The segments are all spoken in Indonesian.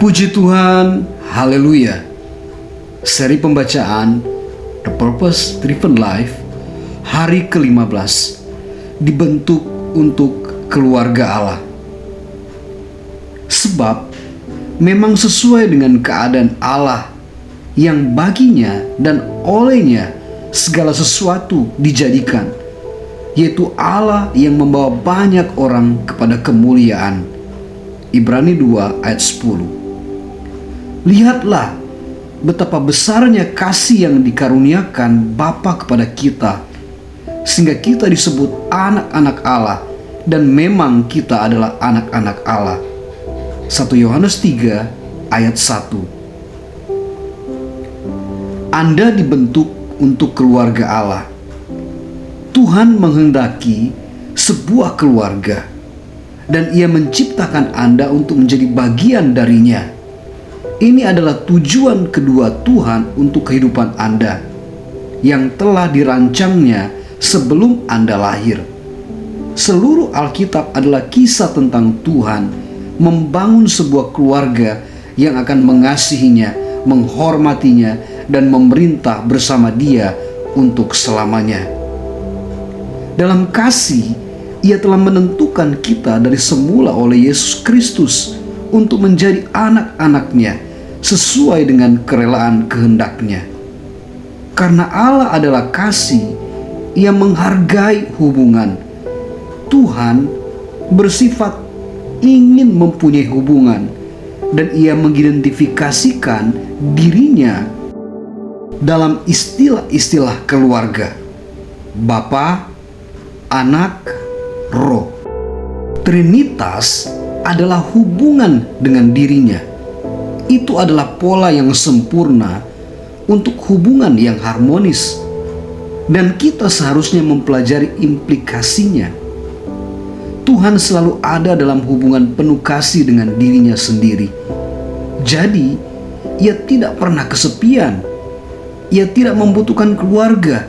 Puji Tuhan, haleluya. Seri pembacaan The Purpose Driven Life hari ke-15 dibentuk untuk keluarga Allah. Sebab memang sesuai dengan keadaan Allah yang baginya dan olehnya segala sesuatu dijadikan, yaitu Allah yang membawa banyak orang kepada kemuliaan. Ibrani 2 ayat 10. Lihatlah betapa besarnya kasih yang dikaruniakan Bapa kepada kita, sehingga kita disebut anak-anak Allah, dan memang kita adalah anak-anak Allah. 1 Yohanes 3 ayat 1. Anda dibentuk untuk keluarga Allah. Tuhan menghendaki sebuah keluarga, dan Ia menciptakan Anda untuk menjadi bagian darinya. Ini adalah tujuan kedua Tuhan untuk kehidupan Anda, yang telah dirancangnya sebelum Anda lahir. Seluruh Alkitab adalah kisah tentang Tuhan membangun sebuah keluarga yang akan mengasihinya, menghormatinya, dan memerintah bersama Dia untuk selamanya. Dalam kasih, Ia telah menentukan kita dari semula oleh Yesus Kristus untuk menjadi anak-anak-Nya sesuai dengan kerelaan kehendak-Nya. Karena Allah adalah kasih, Ia menghargai hubungan. Tuhan bersifat ingin mempunyai hubungan, dan Ia mengidentifikasikan dirinya dalam istilah-istilah keluarga: Bapa, Anak, Roh. Trinitas adalah hubungan dengan dirinya. Itu adalah pola yang sempurna untuk hubungan yang harmonis, dan kita seharusnya mempelajari implikasinya. Tuhan selalu ada dalam hubungan penuh kasih dengan dirinya sendiri. Jadi, Ia tidak pernah kesepian. Ia tidak membutuhkan keluarga.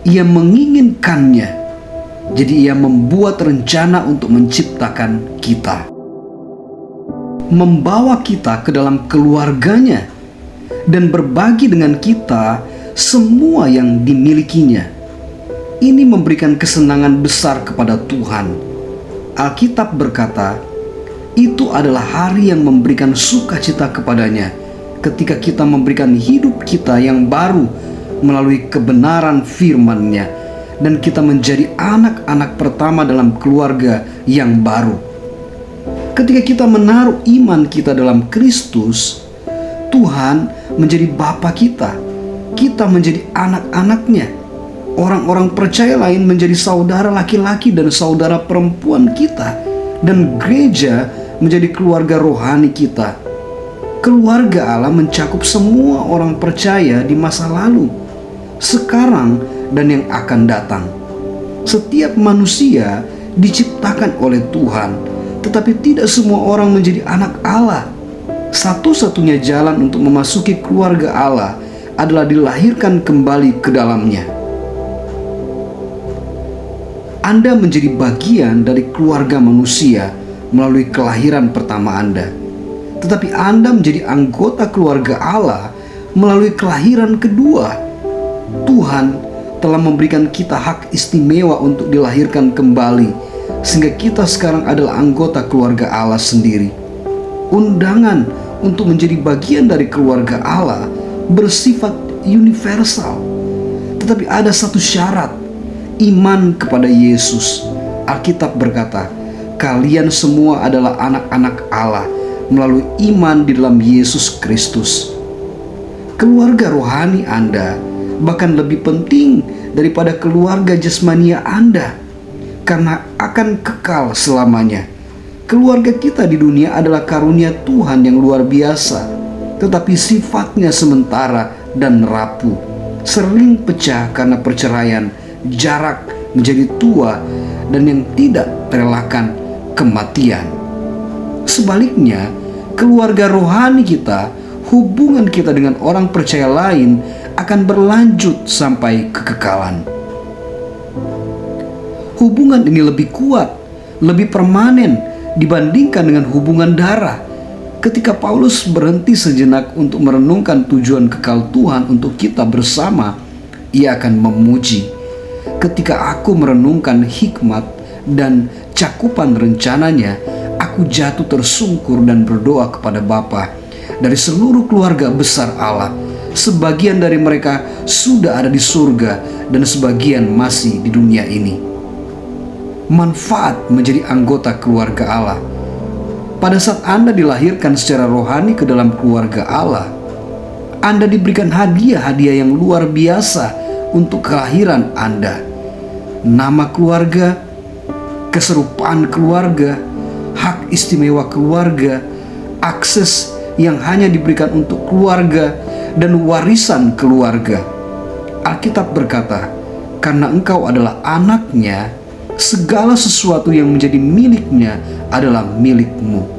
Ia menginginkannya. Jadi Ia membuat rencana untuk menciptakan kita, membawa kita ke dalam keluarganya, dan berbagi dengan kita semua yang dimilikinya. Ini memberikan kesenangan besar kepada Tuhan. Alkitab berkata, itu adalah hari yang memberikan sukacita kepadanya, ketika kita memberikan hidup kita yang baru melalui kebenaran firman-Nya, dan kita menjadi anak-anak pertama dalam keluarga yang baru. Ketika kita menaruh iman kita dalam Kristus, Tuhan menjadi Bapa kita. Kita menjadi anak-anak-Nya. Orang-orang percaya lain menjadi saudara laki-laki dan saudara perempuan kita. Dan gereja menjadi keluarga rohani kita. Keluarga Allah mencakup semua orang percaya di masa lalu, sekarang, dan yang akan datang. Setiap manusia diciptakan oleh Tuhan, tetapi tidak semua orang menjadi anak Allah. Satu-satunya jalan untuk memasuki keluarga Allah adalah dilahirkan kembali ke dalamnya. Anda menjadi bagian dari keluarga manusia melalui kelahiran pertama Anda. Tetapi Anda menjadi anggota keluarga Allah melalui kelahiran kedua. Tuhan telah memberikan kita hak istimewa untuk dilahirkan kembali, sehingga kita sekarang adalah anggota keluarga Allah sendiri. Undangan untuk menjadi bagian dari keluarga Allah bersifat universal. Tetapi ada satu syarat: iman kepada Yesus. Alkitab berkata, kalian semua adalah anak-anak Allah melalui iman di dalam Yesus Kristus. Keluarga rohani Anda bahkan lebih penting daripada keluarga jasmania Anda, karena akan kekal selamanya. Keluarga kita di dunia adalah karunia Tuhan yang luar biasa, tetapi sifatnya sementara dan rapuh, sering pecah karena perceraian, jarak, menjadi tua, dan yang tidak terelakkan kematian. Sebaliknya, keluarga rohani kita, hubungan kita dengan orang percaya lain akan berlanjut sampai kekekalan. Hubungan ini lebih kuat, lebih permanen dibandingkan dengan hubungan darah. Ketika Paulus berhenti sejenak untuk merenungkan tujuan kekal Tuhan untuk kita bersama, ia akan memuji. Ketika aku merenungkan hikmat dan cakupan rencananya, aku jatuh tersungkur dan berdoa kepada Bapa. Dari seluruh keluarga besar Allah, sebagian dari mereka sudah ada di surga dan sebagian masih di dunia ini. Manfaat menjadi anggota keluarga Allah. Pada saat Anda dilahirkan secara rohani ke dalam keluarga Allah, Anda diberikan hadiah-hadiah yang luar biasa untuk kelahiran Anda. Nama keluarga, keserupaan keluarga, hak istimewa keluarga, akses yang hanya diberikan untuk keluarga, dan warisan keluarga. Alkitab berkata, karena engkau adalah anaknya, segala sesuatu yang menjadi miliknya adalah milikmu.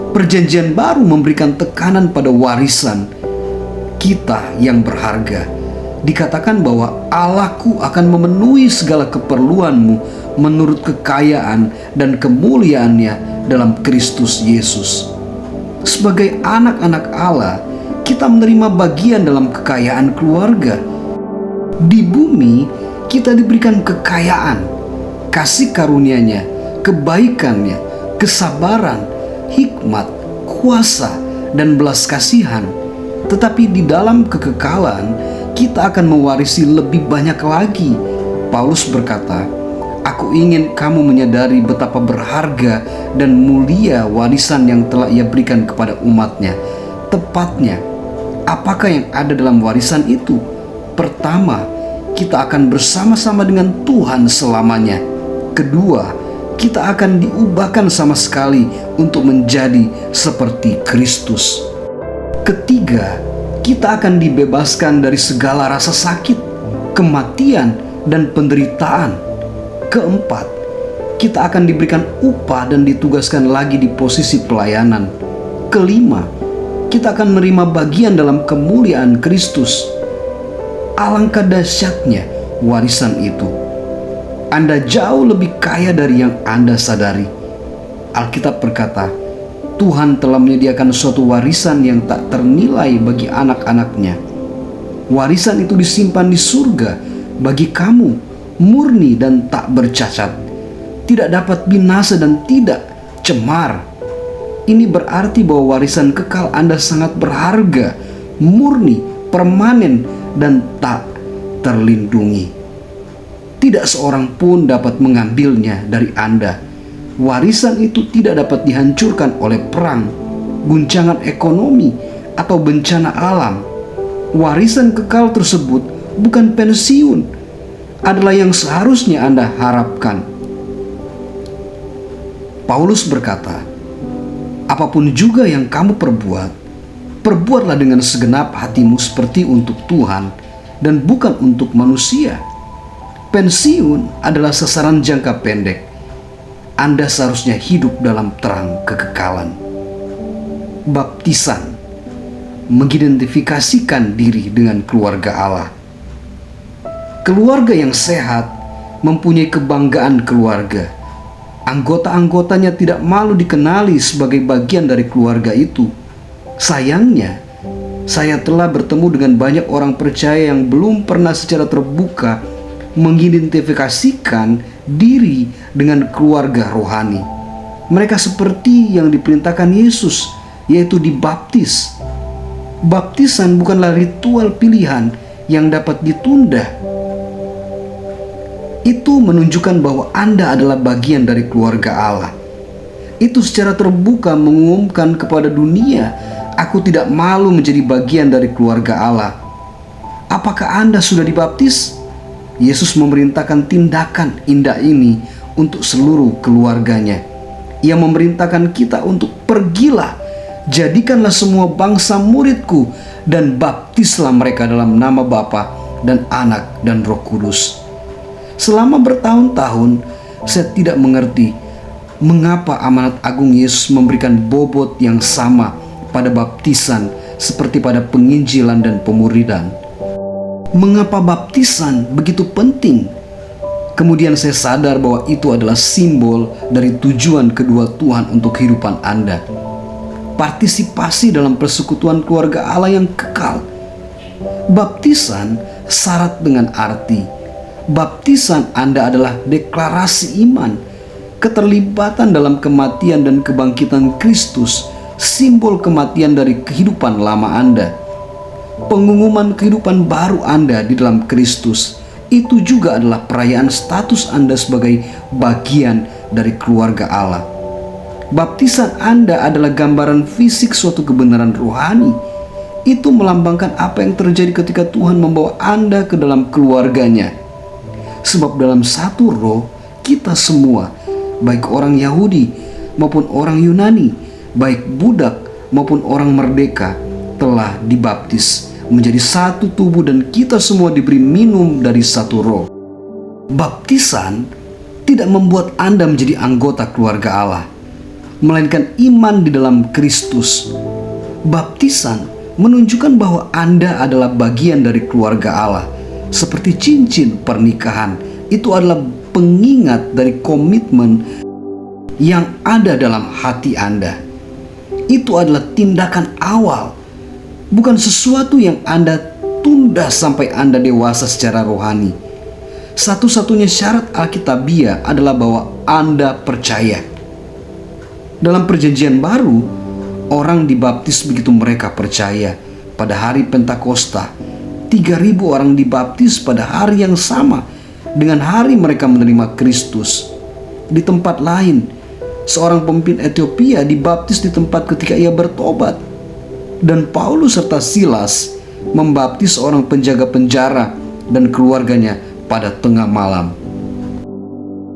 Perjanjian baru memberikan tekanan pada warisan kita yang berharga. Dikatakan bahwa Allahku akan memenuhi segala keperluanmu menurut kekayaan dan kemuliaannya dalam Kristus Yesus. Sebagai anak-anak Allah, kita menerima bagian dalam kekayaan keluarga. Di bumi, kita diberikan kekayaan, kasih karunia-Nya, kebaikannya, kesabaran, hikmat, kuasa, dan belas kasihan. Tetapi di dalam kekekalan, kita akan mewarisi lebih banyak lagi. Paulus berkata, aku ingin kamu menyadari betapa berharga dan mulia warisan yang telah ia berikan kepada umatnya. Tepatnya, apakah yang ada dalam warisan itu? Pertama, kita akan bersama-sama dengan Tuhan selamanya. Kedua, kita akan diubahkan sama sekali untuk menjadi seperti Kristus. Ketiga, kita akan dibebaskan dari segala rasa sakit, kematian, dan penderitaan. Keempat, kita akan diberikan upah dan ditugaskan lagi di posisi pelayanan. Kelima, kita akan menerima bagian dalam kemuliaan Kristus. Alangkah dahsyatnya warisan itu. Anda jauh lebih kaya dari yang Anda sadari. Alkitab berkata, Tuhan telah menyediakan suatu warisan yang tak ternilai bagi anak-anaknya. Warisan itu disimpan di surga bagi kamu, murni dan tak bercacat, tidak dapat binasa dan tidak cemar. Ini berarti bahwa warisan kekal Anda sangat berharga, murni, permanen, dan tak terlindungi. Tidak seorang pun dapat mengambilnya dari Anda. Warisan itu tidak dapat dihancurkan oleh perang, guncangan ekonomi, atau bencana alam. Warisan kekal tersebut bukan pensiun, adalah yang seharusnya Anda harapkan. Paulus berkata, apapun juga yang kamu perbuat, perbuatlah dengan segenap hatimu seperti untuk Tuhan dan bukan untuk manusia. Pensiun adalah sasaran jangka pendek. Anda seharusnya hidup dalam terang kekekalan. Baptisan mengidentifikasikan diri dengan keluarga Allah. Keluarga yang sehat mempunyai kebanggaan keluarga. Anggota-anggotanya tidak malu dikenali sebagai bagian dari keluarga itu. Sayangnya, saya telah bertemu dengan banyak orang percaya yang belum pernah secara terbuka mengidentifikasikan diri dengan keluarga rohani. Mereka seperti yang diperintahkan Yesus, yaitu dibaptis. Baptisan bukanlah ritual pilihan yang dapat ditunda. Itu menunjukkan bahwa Anda adalah bagian dari keluarga Allah. Itu secara terbuka mengumumkan kepada dunia, aku tidak malu menjadi bagian dari keluarga Allah. Apakah Anda sudah dibaptis? Yesus memerintahkan tindakan indah ini untuk seluruh keluarganya. Ia memerintahkan kita untuk pergilah, jadikanlah semua bangsa muridku, dan baptislah mereka dalam nama Bapa dan Anak dan Roh Kudus. Selama bertahun-tahun, saya tidak mengerti mengapa amanat agung Yesus memberikan bobot yang sama pada baptisan seperti pada penginjilan dan pemuridan. Mengapa baptisan begitu penting? Kemudian saya sadar bahwa itu adalah simbol dari tujuan kedua Tuhan untuk kehidupan Anda. Partisipasi dalam persekutuan keluarga Allah yang kekal. Baptisan syarat dengan arti. Baptisan Anda adalah deklarasi iman, keterlibatan dalam kematian dan kebangkitan Kristus, simbol kematian dari kehidupan lama Anda. Pengumuman kehidupan baru Anda di dalam Kristus. Itu juga adalah perayaan status Anda sebagai bagian dari keluarga Allah. Baptisan Anda adalah gambaran fisik suatu kebenaran rohani. Itu melambangkan apa yang terjadi ketika Tuhan membawa Anda ke dalam keluarganya. Sebab dalam satu roh, kita semua, baik orang Yahudi maupun orang Yunani, baik budak maupun orang merdeka, telah dibaptis menjadi satu tubuh, dan kita semua diberi minum dari satu roh. Baptisan tidak membuat Anda menjadi anggota keluarga Allah, melainkan iman di dalam Kristus. Baptisan menunjukkan bahwa Anda adalah bagian dari keluarga Allah. Seperti cincin pernikahan, itu adalah pengingat dari komitmen yang ada dalam hati Anda. Itu adalah tindakan awal, bukan sesuatu yang Anda tunda sampai Anda dewasa secara rohani. Satu-satunya syarat Alkitabiah adalah bahwa Anda percaya. Dalam perjanjian baru, orang dibaptis begitu mereka percaya. Pada hari Pentakosta, 3.000 orang dibaptis pada hari yang sama dengan hari mereka menerima Kristus. Di tempat lain, seorang pemimpin Ethiopia dibaptis di tempat ketika ia bertobat. Dan Paulus serta Silas membaptis seorang penjaga penjara dan keluarganya pada tengah malam.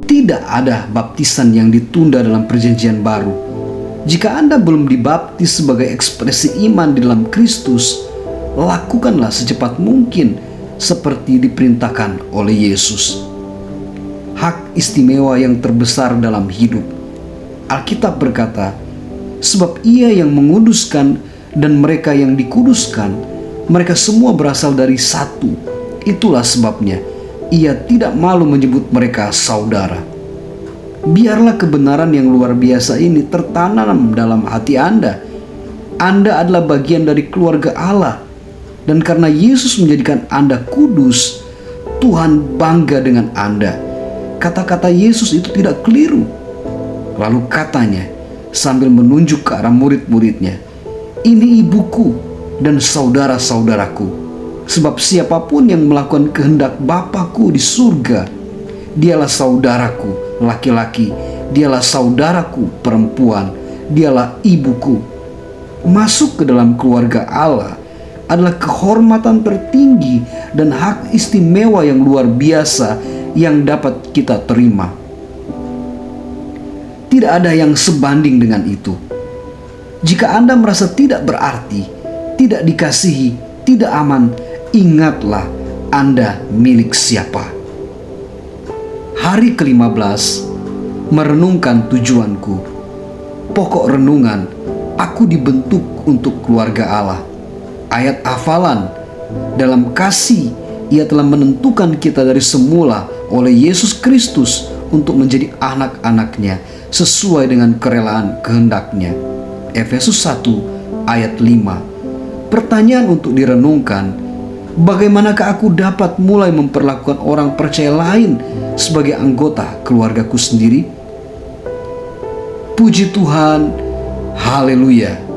Tidak ada baptisan yang ditunda dalam perjanjian baru. Jika Anda belum dibaptis sebagai ekspresi iman di dalam Kristus, lakukanlah secepat mungkin seperti diperintahkan oleh Yesus. Hak istimewa yang terbesar dalam hidup. Alkitab berkata, sebab Ia yang menguduskan dan mereka yang dikuduskan, mereka semua berasal dari satu. Itulah sebabnya Ia tidak malu menyebut mereka saudara. Biarlah kebenaran yang luar biasa ini tertanam dalam hati Anda. Anda adalah bagian dari keluarga Allah. Dan karena Yesus menjadikan Anda kudus, Tuhan bangga dengan Anda. Kata-kata Yesus itu tidak keliru. Lalu katanya, sambil menunjuk ke arah murid-muridnya, ini ibuku dan saudara-saudaraku. Sebab siapapun yang melakukan kehendak Bapakku di surga, dialah saudaraku laki-laki, dialah saudaraku perempuan, dialah ibuku. Masuk ke dalam keluarga Allah adalah kehormatan tertinggi dan hak istimewa yang luar biasa yang dapat kita terima. Tidak ada yang sebanding dengan itu. Jika Anda merasa tidak berarti, tidak dikasihi, tidak aman, ingatlah Anda milik siapa. Hari ke-15, merenungkan tujuanku. Pokok renungan, aku dibentuk untuk keluarga Allah. Ayat hafalan, dalam kasih Ia telah menentukan kita dari semula oleh Yesus Kristus untuk menjadi anak-anaknya sesuai dengan kerelaan kehendak-Nya. Efesus 1 ayat 5. Pertanyaan untuk direnungkan, bagaimanakah aku dapat mulai memperlakukan orang percaya lain sebagai anggota keluargaku sendiri? Puji Tuhan, haleluya.